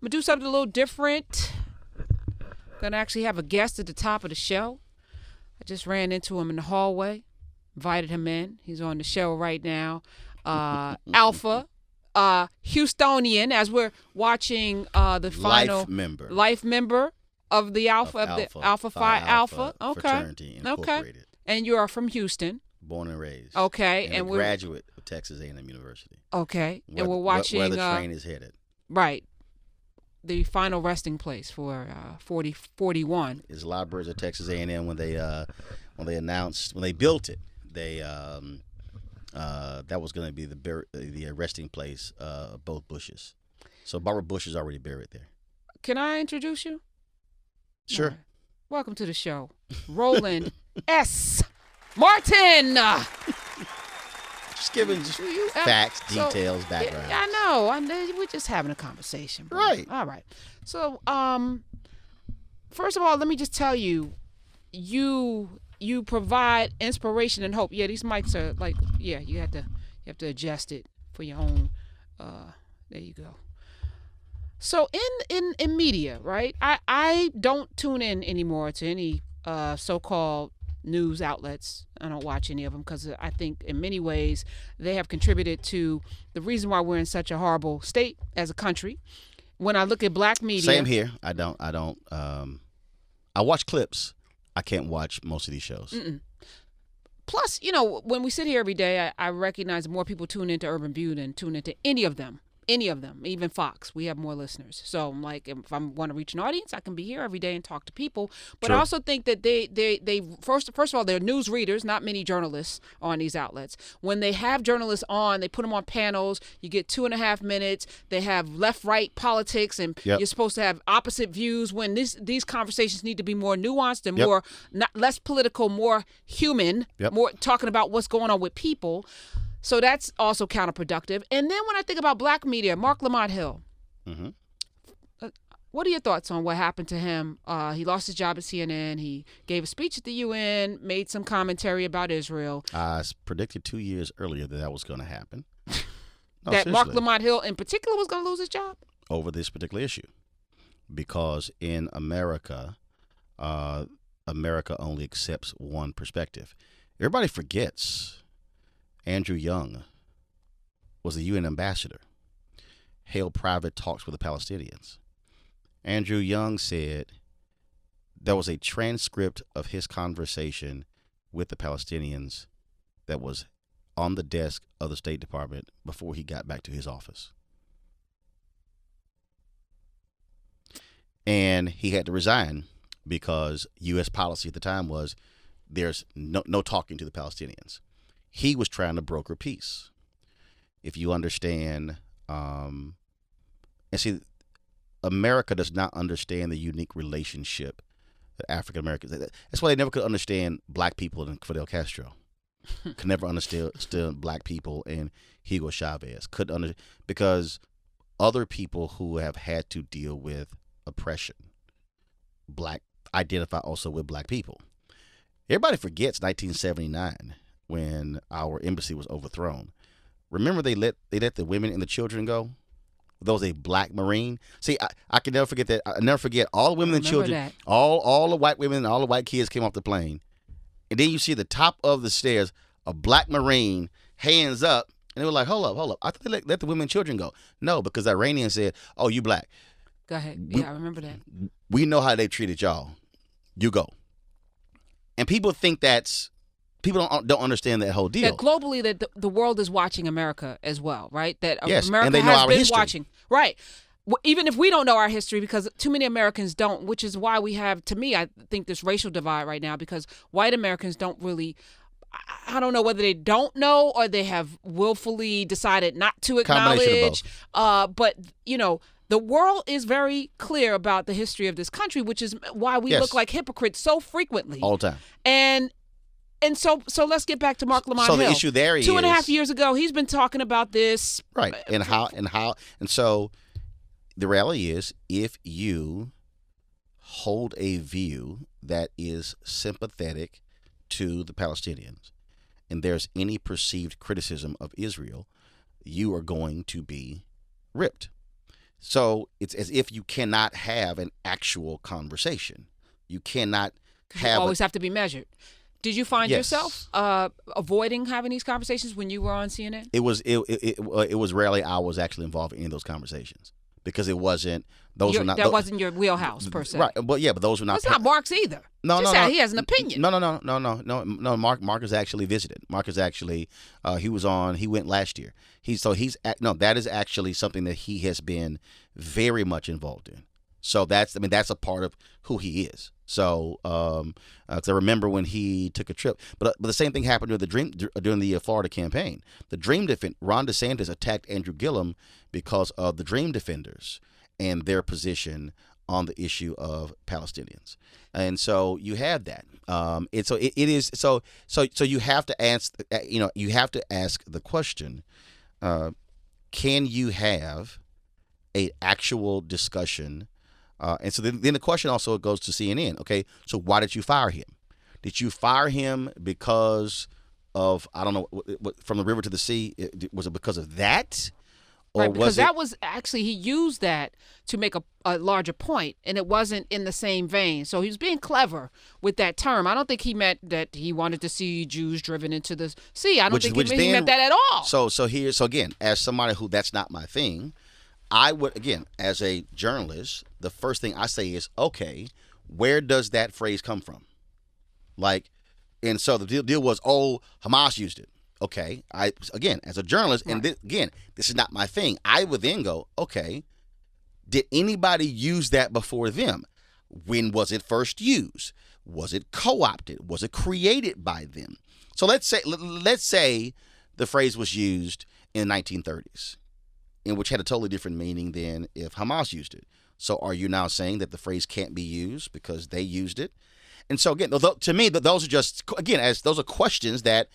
going to do something a little different. Going to actually have a guest at the top of the show. I just ran into him in the hallway, invited him in. He's on the show right now. Alpha, Houstonian, as we're watching the final life member of the Alpha Phi Alpha. Okay. Fraternity Incorporated. Okay. And you are from Houston. Born and raised. Okay. And a graduate of Texas A&M University. Okay. And we're watching where the train is headed. Right. The final resting place for 4041. It's a lot of birds at Texas A&M when they built it. They that was going to be the resting place of both Bushes. So Barbara Bush is already buried there. Can I introduce you? Sure. Right. Welcome to the show, Roland S. Martin. Just giving facts, details, background. I know. We're just having a conversation. Bro. Right. All right. So, first of all, let me just tell you, you provide inspiration and hope. Yeah, these mics are like, yeah, you have to adjust it for your own. There you go. So in media, right? I don't tune in anymore to any so-called news outlets. I don't watch any of them because I think in many ways they have contributed to the reason why we're in such a horrible state as a country. When I look at black media, same here. I don't. I watch clips. I can't watch most of these shows. Mm-mm. Plus, when we sit here every day, I recognize more people tune into Urban View than tune into any of them, even Fox. We have more listeners. So I'm like, if I want to reach an audience, I can be here every day and talk to people. But True. I also think that they first of all, they're news readers, not many journalists on these outlets. When they have journalists on, they put them on panels. You get 2.5 minutes. They have left-right politics, and you're supposed to have opposite views when these conversations need to be more nuanced and more, less political, more human, more talking about what's going on with people. So that's also counterproductive. And then when I think about black media, Mark Lamont Hill, what are your thoughts on what happened to him? He lost his job at CNN. He gave a speech at the UN, made some commentary about Israel. I predicted 2 years earlier that was going to happen. No, that seriously. Mark Lamont Hill in particular was going to lose his job? Over this particular issue. Because in America, America only accepts one perspective. Everybody forgets Andrew Young was the UN ambassador, held private talks with the Palestinians. Andrew Young said there was a transcript of his conversation with the Palestinians that was on the desk of the State Department before he got back to his office. And he had to resign because U.S. policy at the time was there's no talking to the Palestinians. He was trying to broker peace. If you understand, and see, America does not understand the unique relationship that African Americans. That's why they never could understand black people and Fidel Castro. Could never understand black people and Hugo Chavez. Couldn't understand because other people who have had to deal with oppression, identify also with black people. Everybody forgets 1979. When our embassy was overthrown. Remember they let the women and the children go? There was a black Marine. See, I can never forget that. I never forget all the women and children, all the white women and all the white kids came off the plane. And then you see the top of the stairs, a black Marine, hands up, and they were like, hold up. I thought they let the women and children go. No, because the Iranians said, oh, you black. Go ahead. I remember that. We know how they treated y'all. You go. And people think people don't understand that whole deal. That globally, that the world is watching America as well, right? That yes, America and they know has our been history. watching, right? Even if we don't know our history, because too many Americans don't, which is why we have, to me, I think this racial divide right now, because white Americans don't really. I don't know whether they don't know or they have willfully decided not to acknowledge. But the world is very clear about the history of this country, which is why we look like hypocrites so frequently. All the time. And so let's get back to Mark Lamont Hill. So the issue there is 2.5 years ago, he's been talking about this. Right. And so the reality is if you hold a view that is sympathetic to the Palestinians and there's any perceived criticism of Israel, you are going to be ripped. So it's as if you cannot have an actual conversation. You cannot You have always have to be measured. Did you find yourself yes. avoiding having these conversations when you were on CNN? It was rarely I was actually involved in any of those conversations because it wasn't That wasn't your wheelhouse per se. right. But those were not. That's not Mark's either. No, She no, said no. he has an opinion. No. Mark is actually visited. Mark is actually he was on. He went last year. That is actually something that he has been very much involved in. So that's a part of who he is. So 'cause I remember when he took a trip, but the same thing happened during the Florida campaign. Ron DeSantis attacked Andrew Gillum because of the Dream Defenders and their position on the issue of Palestinians, and so you have that. So you have to ask. You have to ask the question: can you have a actual discussion? And so then the question also goes to CNN. Okay, so why did you fire him? Did you fire him because of, I don't know, from the river to the sea? Was it because of that? Or Right, because was that was actually, he used that to make a larger point, and it wasn't in the same vein. So he was being clever with that term. I don't think he meant that he wanted to see Jews driven into the sea. I don't think he meant that at all. So again, as somebody who that's not my thing, I would, again, as a journalist, the first thing I say is, okay, where does that phrase come from? And so the deal was, Hamas used it. Okay, again, as a journalist, Right. and this is not my thing. I would then go, okay, did anybody use that before them? When was it first used? Was it co-opted? Was it created by them? So let's say the phrase was used in the 1930s. In which had a totally different meaning than if Hamas used it. So are you now saying that the phrase can't be used because they used it? And so again, to me, those are just, again, those are questions that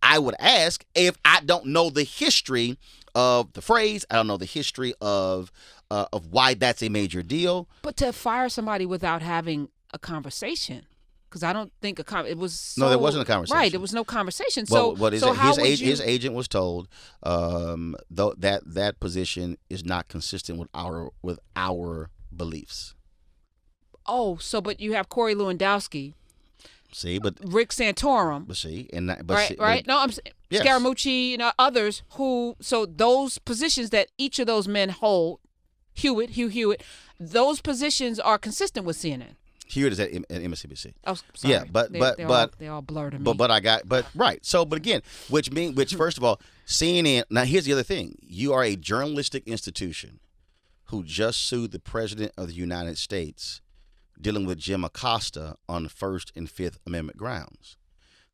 I would ask if I don't know the history of the phrase. I don't know the history of why that's a major deal. But to fire somebody without having a conversation, because I don't think it was. No, there wasn't a conversation. Right, there was no conversation. Well, His agent was told that position is not consistent with our beliefs. Oh, but you have Corey Lewandowski. See, but Rick Santorum. But see, right. No, I'm yes. Scaramucci and others who. So those positions that each of those men hold, Hugh Hewitt, those positions are consistent with CNN. Hewitt is at MSNBC. Oh, sorry. Yeah, they all blur to me. But again, which first of all, CNN. Now here's the other thing: you are a journalistic institution who just sued the President of the United States, dealing with Jim Acosta on First and Fifth Amendment grounds.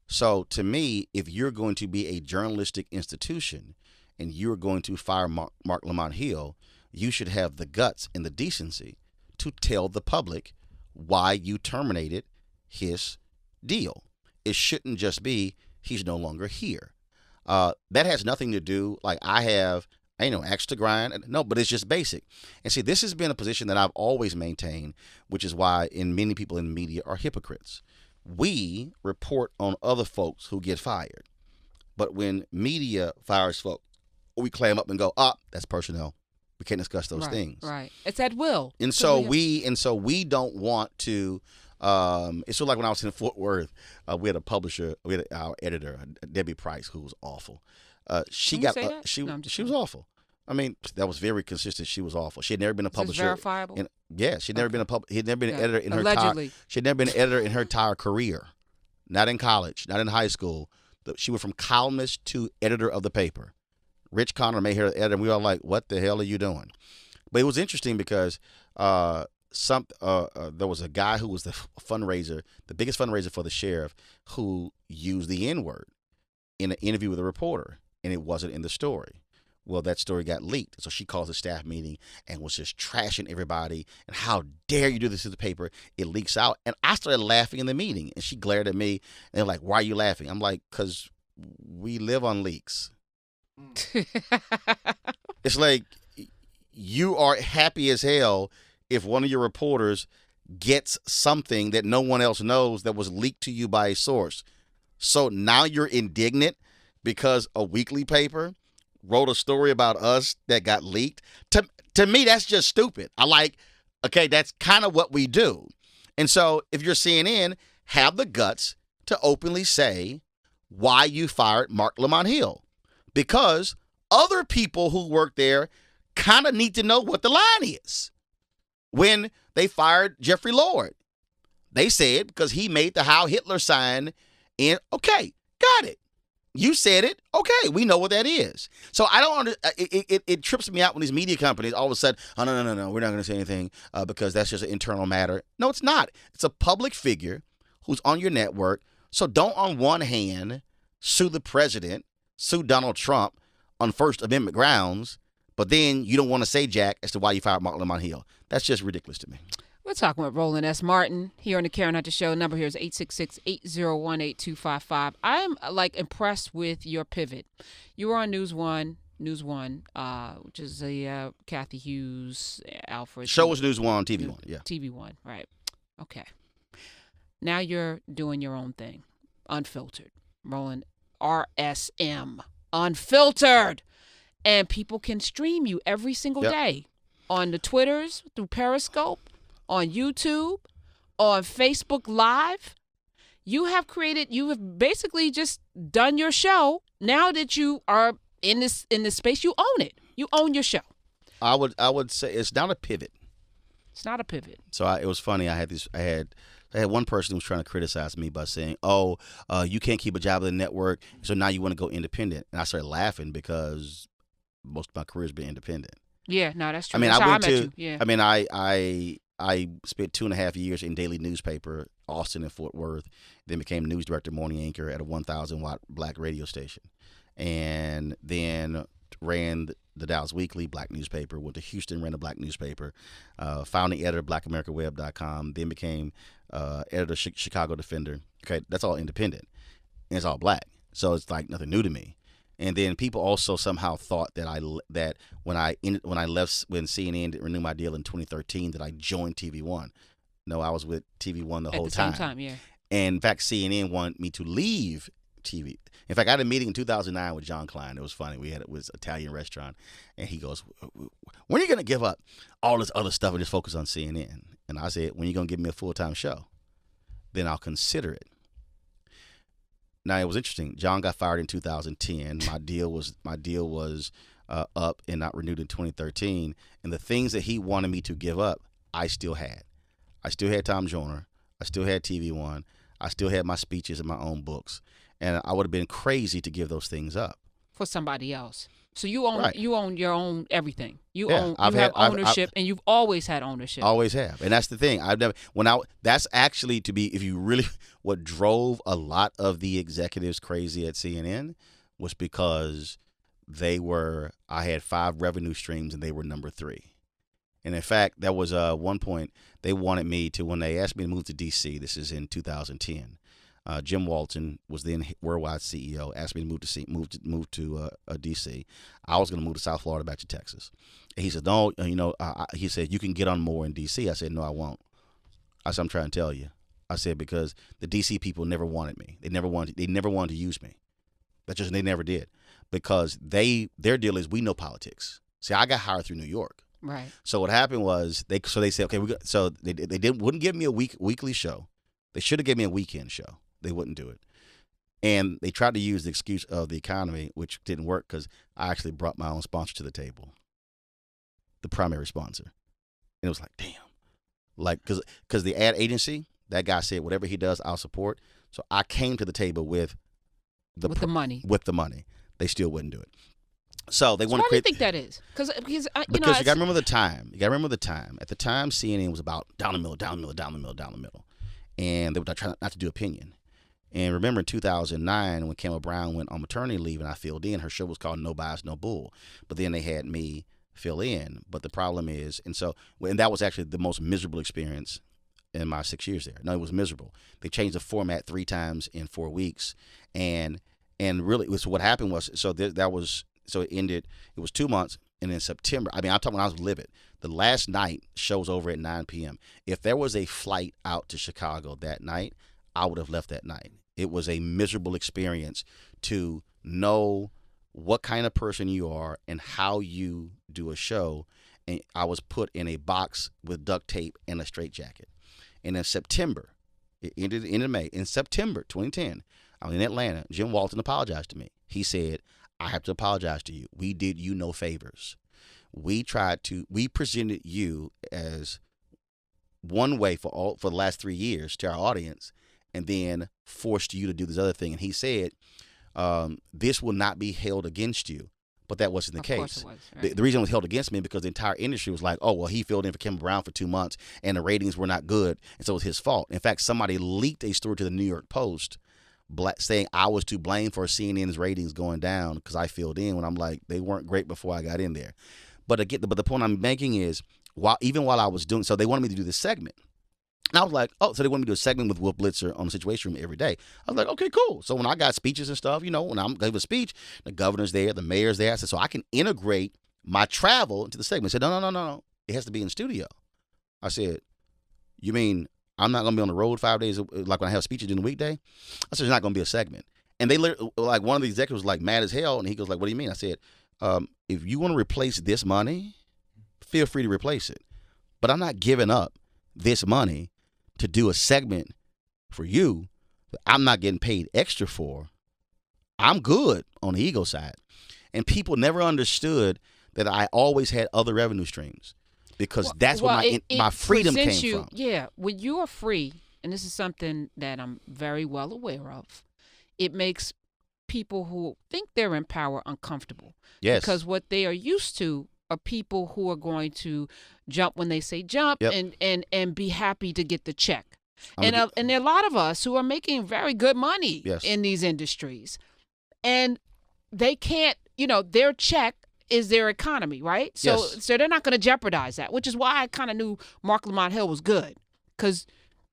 So to me, if you're going to be a journalistic institution and you're going to fire Mark Lamont Hill, you should have the guts and the decency to tell the public why you terminated his deal. It shouldn't just be he's no longer here. That has nothing to do, axe to grind. No, but it's just basic. And see, this has been a position that I've always maintained, which is why many people in the media are hypocrites. We report on other folks who get fired. But when media fires folks, we clam up and go, that's personnel. We can't discuss those things. Right. It's at will. And so we don't want to. It's sort of like when I was in Fort Worth, we had a publisher, our editor, Debbie Price, who was awful. She was awful. I mean, that was very consistent. She was awful. She had never been a publisher. Is verifiable? She'd never been he'd never been an editor in her allegedly. She'd never been an editor in her entire career. Not in college, not in high school. She went from columnist to editor of the paper. Rich Connor made her the editor, and we were all like, "What the hell are you doing?" But it was interesting because there was a guy who was the biggest fundraiser for the sheriff, who used the N-word in an interview with a reporter, and it wasn't in the story. Well, that story got leaked, so she calls a staff meeting and was just trashing everybody. And how dare you do this to the paper? It leaks out, and I started laughing in the meeting, and she glared at me, and they're like, "Why are you laughing?" I'm like, "Because we live on leaks." It's like you are happy as hell if one of your reporters gets something that no one else knows that was leaked to you by a source. So now you're indignant because a weekly paper wrote a story about us that got leaked. To me, that's just stupid. Okay, that's kind of what we do. And so if you're CNN, have the guts to openly say why you fired Mark Lamont Hill. Because other people who work there kind of need to know what the line is. When they fired Jeffrey Lord, they said because he made the Heil Hitler sign, and okay, got it. You said it. Okay, we know what that is. So I don't it trips me out when these media companies all of a sudden, oh, no, we're not going to say anything because that's just an internal matter. No, it's not. It's a public figure who's on your network. So don't on one hand sue the president, sue Donald Trump on First Amendment grounds, but then you don't want to say jack as to why you fired Mark Lamont Hill. That's just ridiculous to me. We're talking with Roland S. Martin here on the Karen Hunter Show. Number here is 866-801-8255. I'm impressed with your pivot. You were on News One, which is the Kathy Hughes, Alfred. Show was News One, TV One, yeah. TV One, right. Okay. Now you're doing your own thing. Unfiltered. Roland RSM. Unfiltered. And people can stream you every single day on the Twitters, through Periscope, on YouTube, on Facebook Live. You have basically just done your show. Now that you are in this space, you own it. You own your show. I would say it's not a pivot. It's not a pivot. So it was funny. I had one person who was trying to criticize me by saying, "Oh, you can't keep a job at the network, so now you want to go independent." And I started laughing because most of my career has been independent. Yeah, no, that's true. I mean, that's I how went I met to. You. Yeah. I mean, I spent 2.5 years in daily newspaper, Austin and Fort Worth. Then became news director, morning anchor at a 1,000-watt black radio station, and then ran the Dallas Weekly black newspaper. Went to Houston, ran a black newspaper. Founding editor of BlackAmericaWeb.com. Then became editor of Chicago Defender. Okay, that's all independent, and it's all black. So it's like nothing new to me. And then people also somehow thought that when CNN didn't renew my deal in 2013 that I joined TV One. No, I was with TV One the whole time. At the same time, yeah. And in fact, CNN wanted me to leave TV. In fact, I had a meeting in 2009 with John Klein. It was funny. It was Italian restaurant, and he goes, "When are you going to give up all this other stuff and just focus on CNN?" And I said, "When are you going to give me a full-time show? Then I'll consider it." Now it was interesting. John got fired in 2010. My deal was up and not renewed in 2013. And the things that he wanted me to give up, I still had. I still had Tom Joyner. I still had TV One. I still had my speeches and my own books. And I would have been crazy to give those things up for somebody else. So you own your own everything. You have ownership, and you've always had ownership. Always have, and that's the thing. That's actually if you really what drove a lot of the executives crazy at CNN was because I had 5 revenue streams and they were number 3. And in fact, that was one point they wanted me to, when they asked me to move to DC. This is in 2010. Jim Walton was then worldwide CEO. Asked me to move to DC. I was going to move to South Florida back to Texas. And he said, "No, he said you can get on more in DC." I said, "No, I won't." I said, "I'm trying to tell you." I said, because the DC people never wanted me. They never wanted to use me. They never did, because their deal is we know politics. See, I got hired through New York. Right. So what happened was they said, okay, they wouldn't give me a weekly show. They should have given me a weekend show. They wouldn't do it. And they tried to use the excuse of the economy, which didn't work because I actually brought my own sponsor to the table, the primary sponsor. And it was like, damn. Like, because the ad agency, that guy said, whatever he does, I'll support. So I came to the table with the money. With the money. They still wouldn't do it. So they want to create. Why do you think that is? Because you got to remember the time. At the time, CNN was about down the middle. And they were trying not to do opinion. And remember in 2009 when Campbell Brown went on maternity leave and I filled in, her show was called No Bias, No Bull. But then they had me fill in. But the problem is, and that was actually the most miserable experience in my 6 years there. No, it was miserable. They changed the format 3 times in 4 weeks. And really, what happened was, it ended, it was 2 months. And in September, I'm talking when I was livid. The last night, show's over at 9 p.m. If there was a flight out to Chicago that night, I would have left that night. It was a miserable experience to know what kind of person you are and how you do a show and I was put in a box with duct tape and a straitjacket. And in September, it ended in May. In September 2010, I was in Atlanta. Jim Walton apologized to me. He said, I have to apologize to you. We did you no favors. We presented you as one way for the last 3 years to our audience, and then forced you to do this other thing. And he said, this will not be held against you. But that wasn't the case. Course it was, right. The reason it was held against me because the entire industry was like, oh, well, he filled in for Kim Brown for 2 months and the ratings were not good. And so it was his fault. In fact, somebody leaked a story to the New York Post saying I was to blame for CNN's ratings going down because I filled in, when I'm like, they weren't great before I got in there. But again, the point I'm making is, even while I was doing, so they wanted me to do this segment. And I was like, oh, so they wanted me to do a segment with Will Blitzer on the Situation Room every day. I was like, okay, cool. So when I got speeches and stuff, when I'm giving a speech, the governor's there, the mayor's there. I said, so I can integrate my travel into the segment. I said, no. It has to be in studio. I said, you mean I'm not going to be on the road 5 days, like when I have speeches during the weekday? I said, it's not going to be a segment. And they like, one of the executives was like mad as hell. And he goes like, what do you mean? I said, if you want to replace this money, feel free to replace it. But I'm not giving up this money to do a segment for you that I'm not getting paid extra for. I'm good on the ego side. And people never understood that I always had other revenue streams, because that's where my freedom came from. Yeah, when you are free, and this is something that I'm very well aware of, it makes people who think they're in power uncomfortable. Yes. Because what they are used to are people who are going to jump when they say jump, Yep. and be happy to get the check. And there are a lot of us who are making very good money Yes. in these industries. And they can't, their check is their economy, right? So Yes. so they're not going to jeopardize that, which is why I kind of knew Mark Lamont Hill was good. Because,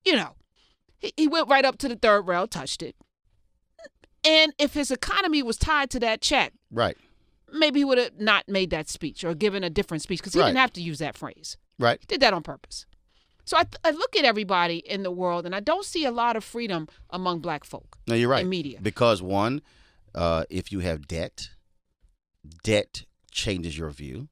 he went right up to the third rail, touched it. And if his economy was tied to that check, Right. maybe he would have not made that speech or given a different speech, because he Right. didn't have to use that phrase. Right. He did that on purpose. So I look at everybody in the world, and I don't see a lot of freedom among black folk. No, you're right. In media. Because one, if you have debt changes your view.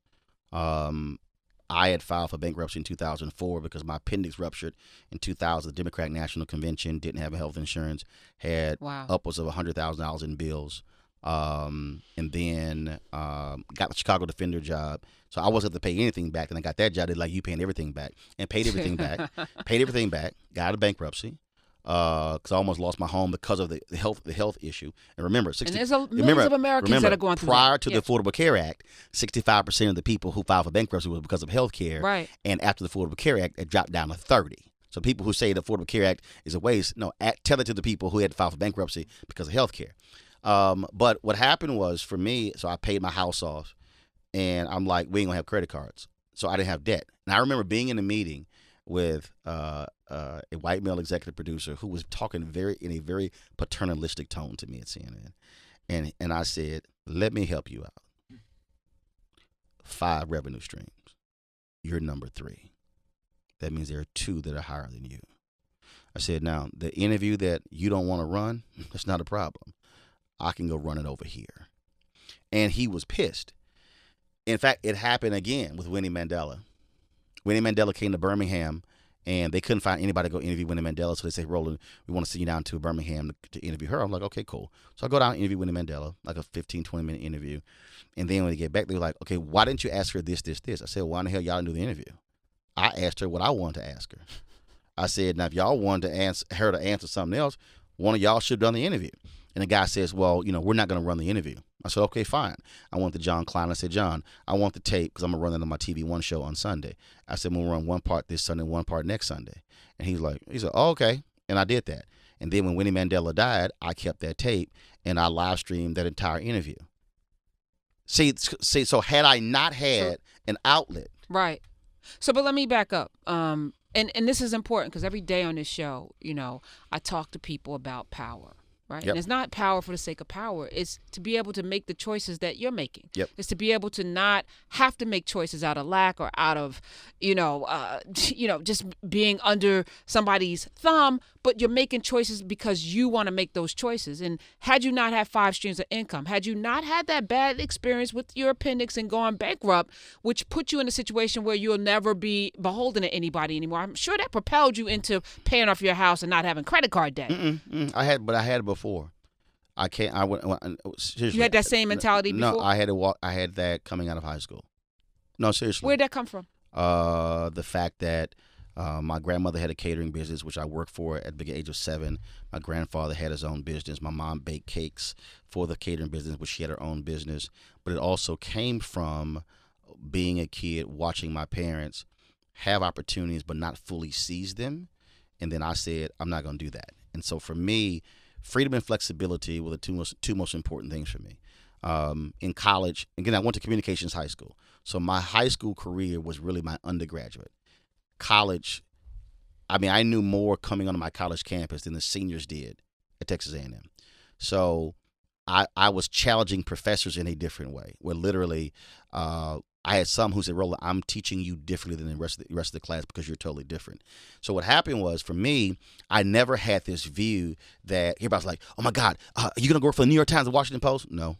I had filed for bankruptcy in 2004 because my appendix ruptured in 2000. The Democratic National Convention, didn't have health insurance, had Wow. upwards of $100,000 in bills, and then got the Chicago Defender job. So I wasn't to pay anything back. Then I got that job. They're like, you paying everything back, and paid everything back. Paid everything back. Got out of bankruptcy. Because I almost lost my home because of the health issue. And remember, And there's millions of Americans that are going through prior that. to the Affordable Care Act, 65% of the people who filed for bankruptcy was because of health care. Right. And after the Affordable Care Act, it dropped down to 30. So people who say the Affordable Care Act is a waste, no, tell it to the people who had to file for bankruptcy because of health care. But what happened was, for me, so I paid my house off, and I'm like, we ain't gonna have credit cards. So I didn't have debt. And I remember being in a meeting with a white male executive producer who was talking in a very paternalistic tone to me at CNN. And I said, let me help you out. 5 revenue streams. You're number 3. That means there are 2 that are higher than you. I said, now, the interview that you don't want to run, that's not a problem. I can go run it over here. And he was pissed. In fact, it happened again with Winnie Mandela. Winnie Mandela came to Birmingham, and they couldn't find anybody to go interview Winnie Mandela. So they said, Roland, we want to send you down to Birmingham to interview her. I'm like, okay, cool. So I go down and interview Winnie Mandela, like a 15, 20-minute interview. And then when they get back, they were like, okay, why didn't you ask her this? I said, why in the hell y'all didn't do the interview? I asked her what I wanted to ask her. I said, now, if y'all wanted her to answer something else, one of y'all should have done the interview. And the guy says, well, we're not going to run the interview. I said, okay, fine. I went to John Klein. I said, John, I want the tape because I'm going to run it on my TV One show on Sunday. I said, we'll run one part this Sunday, one part next Sunday. And he said, oh, okay. And I did that. And then when Winnie Mandela died, I kept that tape and I live streamed that entire interview. See, so had I not had an outlet. Right. So, but let me back up. And this is important because every day on this show, I talk to people about power. right? Yep. And it's not power for the sake of power. It's to be able to make the choices that you're making. Yep. It's to be able to not have to make choices out of lack or out of, just being under somebody's thumb, but you're making choices because you want to make those choices. And had you not had 5 streams of income, had you not had that bad experience with your appendix and going bankrupt, which put you in a situation where you'll never be beholden to anybody anymore, I'm sure that propelled you into paying off your house and not having credit card debt. I had it before. I can't. I went. Seriously. You had that same mentality before? No, I had to walk. I had that coming out of high school. No, seriously. Where'd that come from? The fact that my grandmother had a catering business, which I worked for at the age of 7. My grandfather had his own business. My mom baked cakes for the catering business, which she had her own business. But it also came from being a kid, watching my parents have opportunities but not fully seize them. And then I said, I'm not going to do that. And so for me, freedom and flexibility were the two most important things for me. In college, again, I went to communications high school. So my high school career was really my undergraduate. College, I knew more coming onto my college campus than the seniors did at Texas A&M. So I was challenging professors in a different way, where literally I had some who said, Roland, I'm teaching you differently than the rest of the class because you're totally different. So what happened was, for me, I never had this view that everybody's like, oh my God, are you gonna go work for the New York Times and Washington Post? No.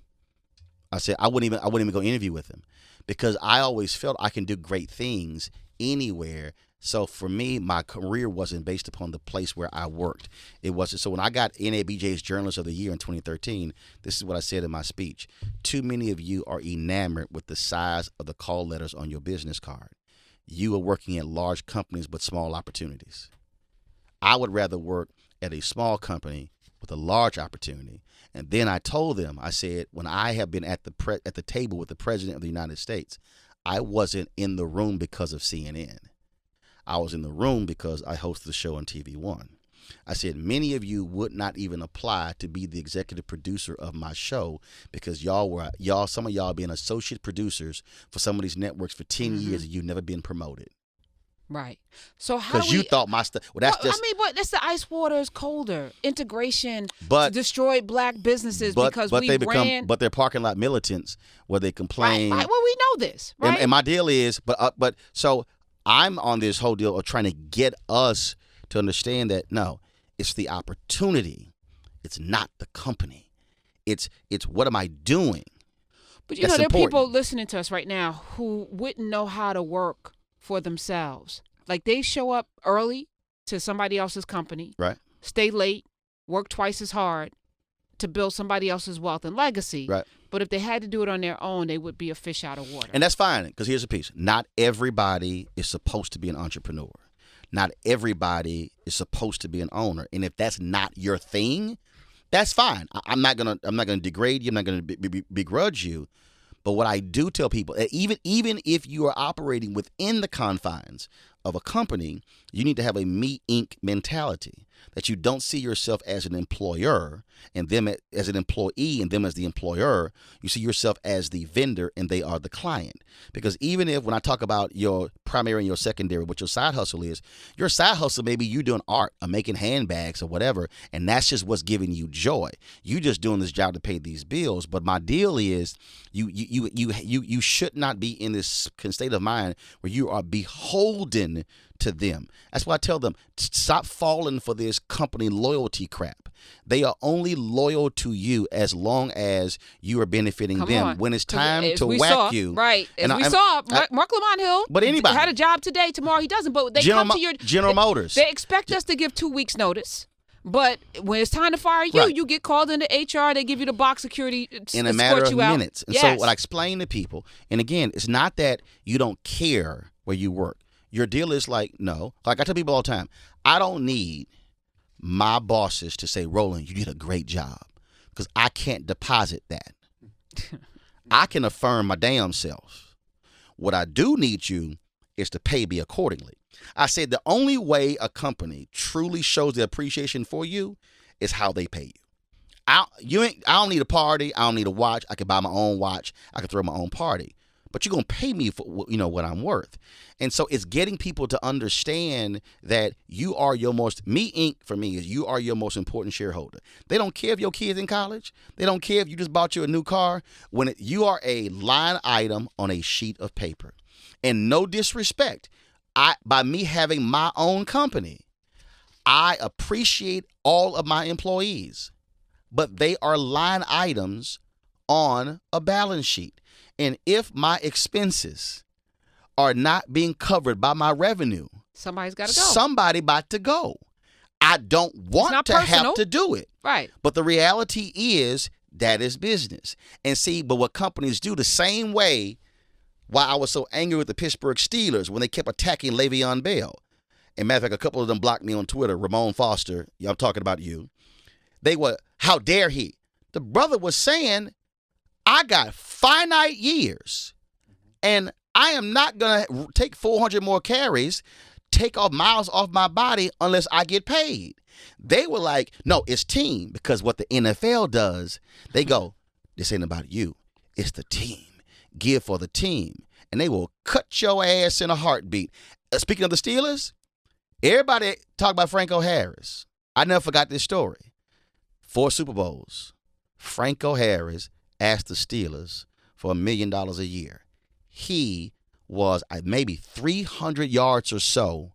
I said I wouldn't even go interview with them, because I always felt I can do great things anywhere. So for me, my career wasn't based upon the place where I worked. It wasn't. So when I got NABJ's Journalist of the Year in 2013, this is what I said in my speech. Too many of you are enamored with the size of the call letters on your business card. You are working at large companies with small opportunities. I would rather work at a small company with a large opportunity. And then I told them, I said, when I have been at the table with the President of the United States, I wasn't in the room because of CNN. I was in the room because I hosted the show on TV One. I said, many of you would not even apply to be the executive producer of my show because some of y'all being associate producers for some of these networks for 10 years and you've never been promoted. Right. So how? Because you thought my stuff. Well, that's just. But that's the ice water is colder. Integration But destroyed black businesses because But they're parking lot militants where they complain. Right. Well, we know this, right? And my deal is, so I'm on this whole deal of trying to get us to understand that no, it's the opportunity. It's not the company. It's what am I doing? But there are people listening to us right now who wouldn't know how to work for themselves. Like they show up early to somebody else's company, right? Stay late, work twice as hard to build somebody else's wealth and legacy. Right. But if they had to do it on their own, they would be a fish out of water. And that's fine, because here's the piece. Not everybody is supposed to be an entrepreneur. Not everybody is supposed to be an owner. And if that's not your thing, that's fine. I'm not gonna degrade you. I'm not gonna begrudge you. But what I do tell people, even if you are operating within the confines of a company, you need to have a me Inc. mentality, that you don't see yourself as an employer and them as an employee and them as the employer. You see yourself as the vendor and they are the client. Because even if, when I talk about your primary and your secondary, what your side hustle is, your side hustle, maybe you doing art or making handbags or whatever, and that's just what's giving you joy. You just doing this job to pay these bills. But my deal is you should not be in this state of mind where you are beholden to them. That's why I tell them, stop falling for this company loyalty crap. They are only loyal to you as long as you are benefiting them. When it's time to whack you. Right. As we saw, Mark Lamont Hill but anybody had a job today, tomorrow he doesn't. But they come to your General Motors. They expect us to give 2 weeks notice. But when it's time to fire you, right, you get called into HR. They give you the box security in a matter of minutes. And yes. So what I explain to people, and again, it's not that you don't care where you work. Your deal is like, no. Like I tell people all the time, I don't need my bosses to say, Roland, you did a great job, because I can't deposit that. I can affirm my damn self. What I do need you is to pay me accordingly. I said the only way a company truly shows their appreciation for you is how they pay you. I don't need a party. I don't need a watch. I can buy my own watch. I can throw my own party. but you're going to pay me for what I'm worth. And so it's getting people to understand that you are your most, me Inc. for me is you are your most important shareholder. They don't care if your kid's in college. They don't care if you just bought you a new car. You are a line item on a sheet of paper. And no disrespect, by me having my own company, I appreciate all of my employees, but they are line items on a balance sheet. And if my expenses are not being covered by my revenue, somebody's got to go. Somebody about to go. I don't want to have to do it. Right. But the reality is that is business. And see, but what companies do the same way, why I was so angry with the Pittsburgh Steelers when they kept attacking Le'Veon Bell. And matter of fact, a couple of them blocked me on Twitter. Ramon Foster, I'm talking about you. They were, how dare he? The brother was saying, I got finite years, and I am not going to take 400 more carries, take off miles off my body unless I get paid. They were like, no, it's team, because what the NFL does, they go, this ain't about you. It's the team. Give for the team. And they will cut your ass in a heartbeat. Speaking of the Steelers, everybody talk about Franco Harris. I never forgot this story. 4 Super Bowls. Franco Harris asked the Steelers for $1 million a year. He was maybe 300 yards or so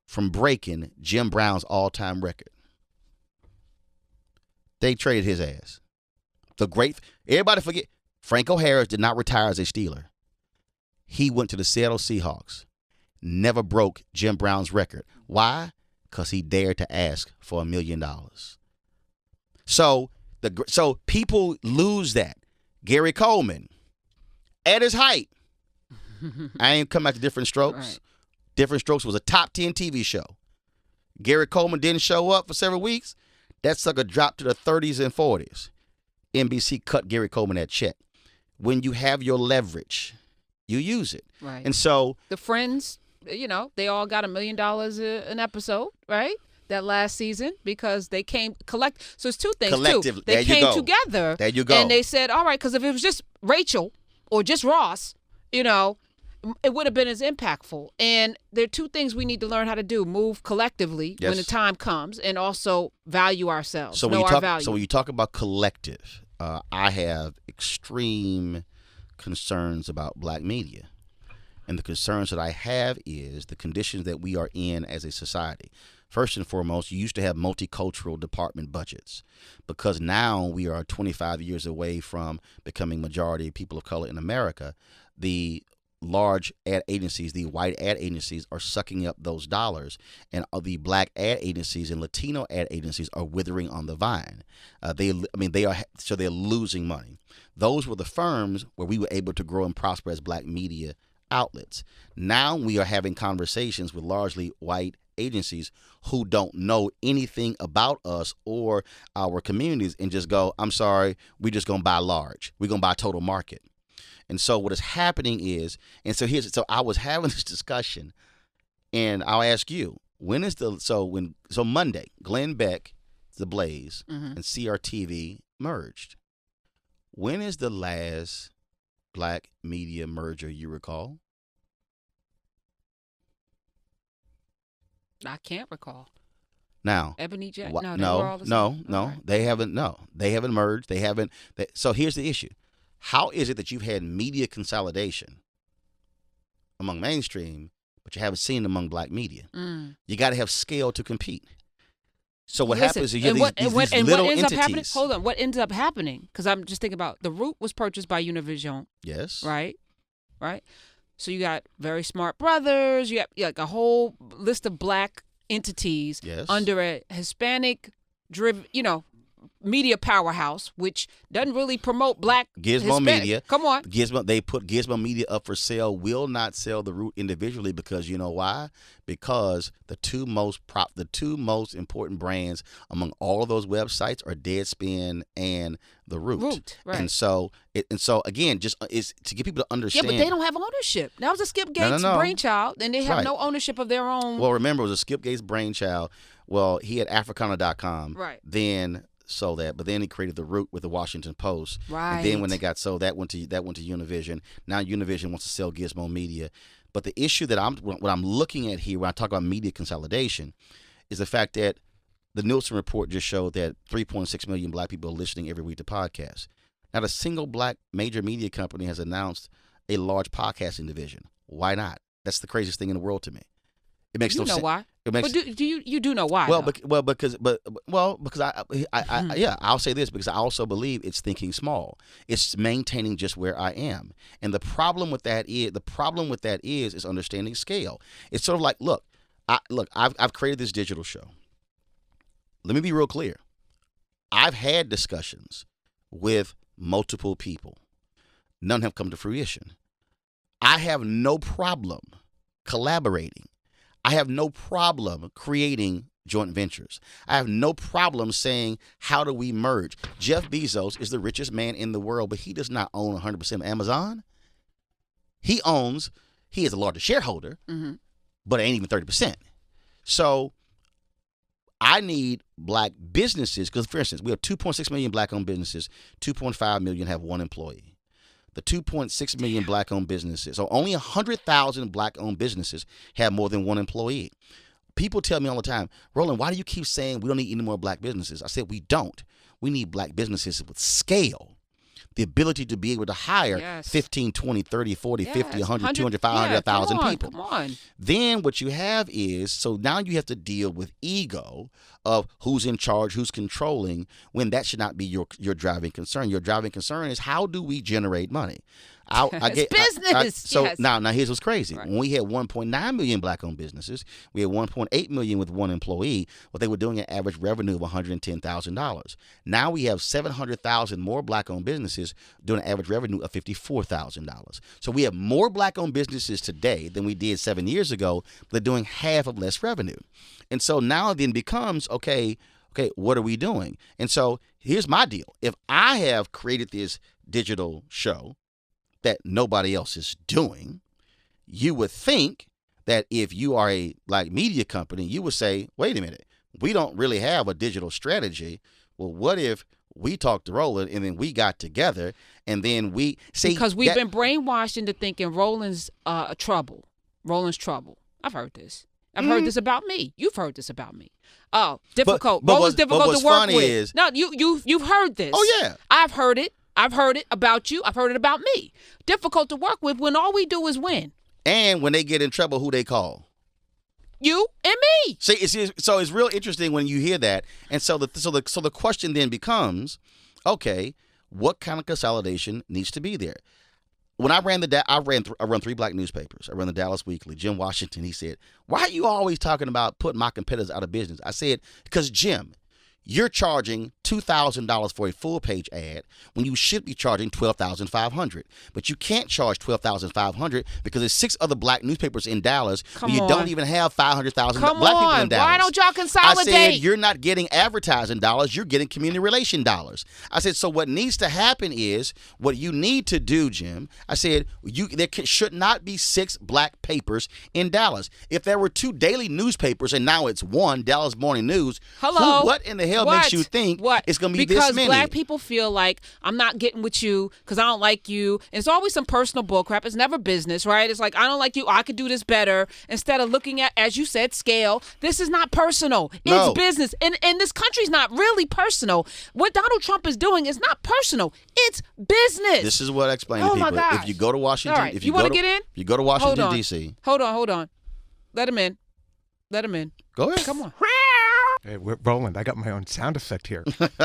from breaking Jim Brown's all-time record. They traded his ass. Everybody forget, Franco Harris did not retire as a Steeler. He went to the Seattle Seahawks. Never broke Jim Brown's record. Why? Because he dared to ask for $1 million. So people lose that. Gary Coleman, at his height, I ain't come back to Different Strokes. Right. Different Strokes was a top 10 TV show. Gary Coleman didn't show up for several weeks. That sucker dropped to the 30s and 40s. NBC cut Gary Coleman that check. When you have your leverage, you use it. Right. And so the Friends, they all got $1 million an episode, right? That last season, because they came So it's two things collectively. too. They there you came go. together. There you go. And they said, all right, because if it was just Rachel or just Ross, it would have been as impactful. And there are two things we need to learn how to do: move collectively when the time comes, and also value ourselves. So know our value. So when you talk about collective, I have extreme concerns about black media. And the concerns that I have is the conditions that we are in as a society. First and foremost, you used to have multicultural department budgets, because now we are 25 years away from becoming majority people of color in America. The large ad agencies, the white ad agencies, are sucking up those dollars, and the black ad agencies and Latino ad agencies are withering on the vine. They're losing money. Those were the firms where we were able to grow and prosper as black media outlets. Now we are having conversations with largely white agencies who don't know anything about us or our communities and just go, I'm sorry, we're just going to buy large. We're going to buy total market. And so what is happening is, so I was having this discussion, and I'll ask you, Monday, Glenn Beck, The Blaze, and CRTV merged. When is the last black media merger you recall? I can't recall. Now, Ebony Jack? No. They haven't merged. So here's the issue. How is it that you've had media consolidation among mainstream, but you haven't seen it among black media? You got to have scale to compete. So what happens is you have these little entities. Hold on. What ends up happening? Because I'm just thinking about The Root was purchased by Univision. Yes. Right. So you got Very Smart Brothers. You have like a whole list of black entities under a Hispanic-driven, media powerhouse, which doesn't really promote black Gizmo Media. Come on. They put Gizmo Media up for sale, will not sell The Root individually, because you know why? Because the two most important brands among all of those websites are Deadspin and The Root. Right. And so again, just is to get people to understand. Yeah, but they don't have ownership. That was a Skip Gates brainchild, and they have no ownership of their own. Well, remember, it was a Skip Gates brainchild. Well, he had Africana.com. Right. Then sold that, but then he created the Root with the Washington Post. Right. And then when they got sold, that went to Univision. Now Univision wants to sell Gizmo Media. But the issue that what I'm looking at here when I talk about media consolidation is the fact that the Nielsen report just showed that 3.6 million black people are listening every week to podcasts. Not a single black major media company has announced a large podcasting division. Why not? That's the craziest thing in the world to me. It makes no sense. You know why? It makes, but you do know why? because I'll say this because I also believe it's thinking small. It's maintaining just where I am, and the problem with that is understanding scale. It's sort of like, I've created this digital show. Let me be real clear. I've had discussions with multiple people. None have come to fruition. I have no problem collaborating. I have no problem creating joint ventures. I have no problem saying, how do we merge? Jeff Bezos is the richest man in the world, but he does not own 100% of Amazon. He is the largest shareholder, but it ain't even 30%. So I need black businesses, because, for instance, we have 2.6 million black-owned businesses, 2.5 million have one employee. The 2.6 million black-owned businesses, so only 100,000 black-owned businesses have more than one employee. People tell me all the time, Roland, why do you keep saying we don't need any more black businesses? I said, we don't. We need black businesses with scale. The ability to be able to hire 15, 20, 30, 40, 50, 100, 200, 500, 1,000 people. Come on. Then what you have is, so now you have to deal with ego of who's in charge, who's controlling, when that should not be your driving concern. Your driving concern is, how do we generate money? Business. Now here's what's crazy. Right. When we had 1.9 million black-owned businesses, we had 1.8 million with one employee. What they were doing an average revenue of $110,000. Now we have 700,000 more black-owned businesses doing an average revenue of $54,000. So we have more black-owned businesses today than we did 7 years ago. But they're doing half of less revenue, and so now it then becomes okay. What are we doing? And so here's my deal. If I have created this digital show that nobody else is doing, you would think that if you are a black media company, you would say, wait a minute, we don't really have a digital strategy. Well, what if we talked to Roland and then we got together and then we see, because we've been brainwashed into thinking Roland's trouble. Roland's trouble. I've heard this. I've heard this about me. You've heard this about me. Oh, difficult. Roland's difficult to work with. No, you've heard this. Oh yeah, I've heard it. I've heard it about you. I've heard it about me. Difficult to work with when all we do is win. And when they get in trouble, who they call? You and me. See, it's real interesting when you hear that. And so the question then becomes, okay, what kind of consolidation needs to be there? When I run 3 black newspapers. I run the Dallas Weekly. Jim Washington, he said, why are you always talking about putting my competitors out of business? I said, because Jim, you're charging $2,000 for a full-page ad when you should be charging $12,500. But you can't charge $12,500 because there's 6 other black newspapers in Dallas where you don't even have 500,000 black people in Dallas. Why don't y'all consolidate? I said, you're not getting advertising dollars, you're getting community relation dollars. I said, so what needs to happen is, what you need to do, Jim, I said, there should not be 6 black papers in Dallas. If there were 2 daily newspapers and now it's 1, Dallas Morning News, what in the hell makes you think it's going to be this many? Because black people feel like, I'm not getting with you because I don't like you. And it's always some personal bullcrap. It's never business, right? It's like, I don't like you. I could do this better. Instead of looking at, as you said, scale. This is not personal. It's business. And this country's not really personal. What Donald Trump is doing is not personal. It's business. This is what I explain to people. My gosh. If you go to Washington, right. you want to get in? If you go to Washington, D.C. Hold on. Let him in. Go ahead. Come on. Hey, Roland, I got my own sound effect here.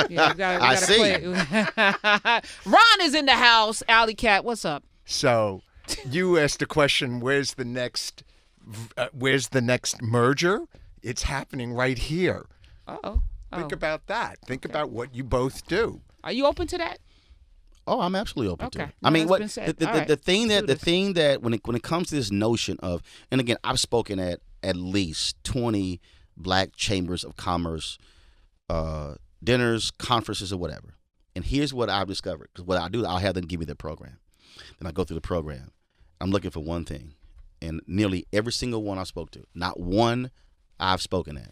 Yeah, we gotta I see. play it. Ron is in the house. Alley Cat, what's up? So, you asked the question, where's the next merger? It's happening right here. Uh-oh. Think about that. Think about what you both do. Are you open to that? Oh, I'm absolutely open to it. No, I mean, that's been said. the thing that when it comes to this notion of, and again, I've spoken at least 20 black chambers of commerce, dinners, conferences, or whatever. And here's what I've discovered. Because what I do, I'll have them give me their program. Then I go through the program. I'm looking for one thing. And nearly every single one I spoke to, not one I've spoken at,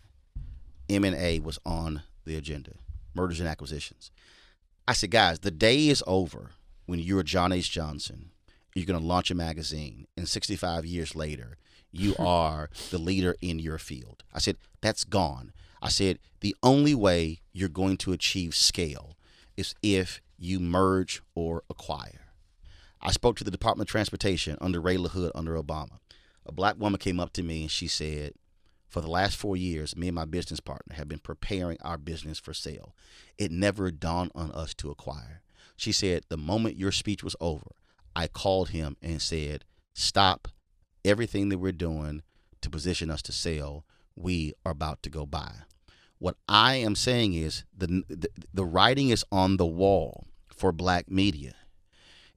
M&A was on the agenda. mergers and acquisitions. I said, guys, the day is over when you're John H. Johnson. You're going to launch a magazine, and 65 years later, you are the leader in your field. I said, that's gone. I said, the only way you're going to achieve scale is if you merge or acquire. I spoke to the Department of Transportation under Ray LaHood, under Obama. A black woman came up to me and she said, for the last 4 years, me and my business partner have been preparing our business for sale. It never dawned on us to acquire. She said, the moment your speech was over, I called him and said, stop everything that we're doing to position us to sell. We are about to go buy. What I am saying is the writing is on the wall for black media.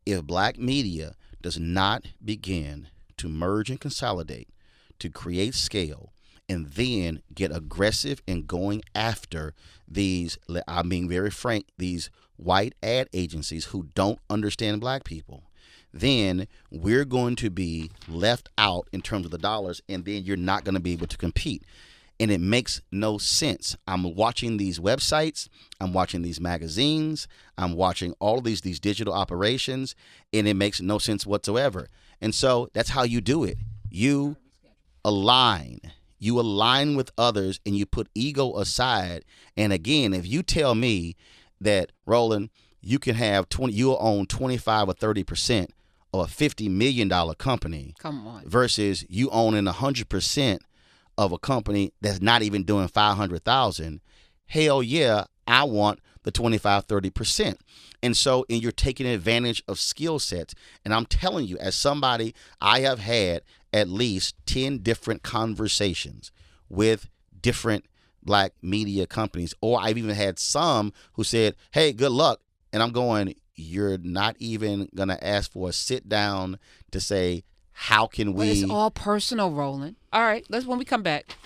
If black media does not begin to merge and consolidate, to create scale, and then get aggressive in going after these, I'm being very frank, these white ad agencies who don't understand black people, then we're going to be left out in terms of the dollars, and then you're not going to be able to compete. And it makes no sense. I'm watching these websites, I'm watching these magazines, I'm watching all of these digital operations, and it makes no sense whatsoever. And so that's how you do it. You align with others, and you put ego aside. And again, if you tell me that, Roland, you can have you'll own 25 or 30% of a $50 million company, Come on. versus you owning 100% of a company that's not even doing 500,000, hell yeah, I want the 25, 30%. And so, and you're taking advantage of skill sets. And I'm telling you, as somebody, I have had at least 10 different conversations with different black media companies, or I've even had some who said, hey, good luck. And I'm going, you're not even going to ask for a sit down to say, how can we? But it's all personal, Roland. All right, when we come back.